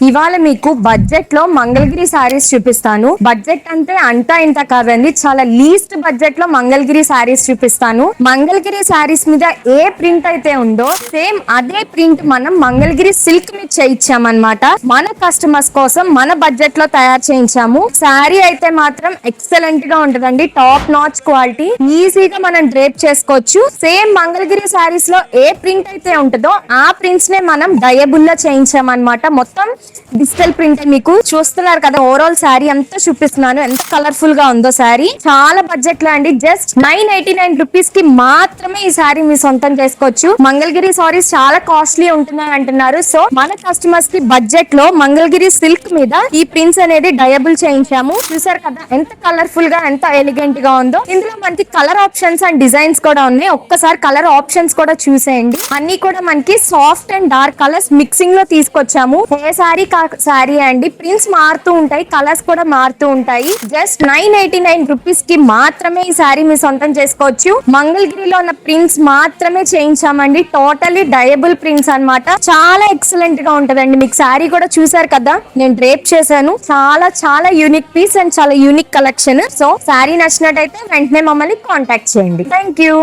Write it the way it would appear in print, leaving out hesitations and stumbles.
ఇవాళ మీకు బడ్జెట్ లో మంగళగిరి సారీస్ చూపిస్తాను. బడ్జెట్ అంటే అంతా ఇంత కాదండి, చాలా లీస్ట్ బడ్జెట్ లో మంగళగిరి సారీస్ చూపిస్తాను. మంగళగిరి సారీస్ మీద ఏ ప్రింట్ అయితే ఉందో సేమ్ అదే ప్రింట్ మనం మంగళగిరి సిల్క్ మీద చేయించామన్నమాట. మన కస్టమర్స్ కోసం మన బడ్జెట్ లో తయారు చేయించాము. సారీ అయితే మాత్రం ఎక్సలెంట్ గా ఉంటదండి, టాప్ నాచ్ క్వాలిటీ, ఈజీగా మనం డ్రేప్ చేసుకోవచ్చు. సేమ్ మంగళగిరి సారీస్ లో ఏ ప్రింట్ అయితే ఉంటుందో ఆ ప్రింట్స్ నే మనం డయబుల్ లో చేయించామన్నమాట. మొత్తం డిజిటల్ ప్రింట్ మీకు చూస్తున్నారు కదా. ఓవరాల్ శారీ అంతా చూపిస్తున్నాను, ఎంత కలర్ఫుల్ గా ఉందో శారీ. చాలా బడ్జెట్ లో అండి, జస్ట్ 989 రూపీస్ కి మాత్రమే ఈ శారీ మీ సొంతం చేసుకోవచ్చు. మంగళగిరి సారీస్ చాలా కాస్ట్లీ ఉంటున్నాయి అంటున్నారు. సో మన కస్టమర్స్ కి బడ్జెట్ లో మంగళగిరి సిల్క్ మీద ఈ ప్రింట్స్ అనేది డయబుల్ చేయించాము. చూసారు కదా ఎంత కలర్ఫుల్ గా, ఎంత ఎలిగెంట్ గా ఉందో. ఇందులో మనకి కలర్ ఆప్షన్స్ అండ్ డిజైన్స్ కూడా ఉన్నాయి. ఒక్కసారి కలర్ ఆప్షన్స్ కూడా చూసేయండి. అన్ని కూడా మనకి soft and dark colours mixing లో తీసుకొచ్చాము. ఏ సారీ అండి, ప్రింట్స్ మారుతూ ఉంటాయి, కలర్స్ కూడా మారుతూ ఉంటాయి. జస్ట్ 989 రూపీస్ కి మాత్రమే ఈ సారీ మీ సొంతం చేసుకోవచ్చు. మంగళగిరిలో ఉన్న ప్రింట్స్ మాత్రమే చేయించామండి, టోటలీ డయబుల్ ప్రింట్స్ అన్నమాట. చాలా ఎక్సలెంట్ గా ఉంటదండి. మీకు సారీ కూడా చూసారు కదా, నేను డ్రేప్ చేశాను. చాలా చాలా యూనిక్ పీస్ అండ్ చాలా యూనిక్ కలెక్షన్. సో సారీ నచ్చినట్టయితే వెంటనే మమ్మల్ని కాంటాక్ట్ చేయండి. Thank you.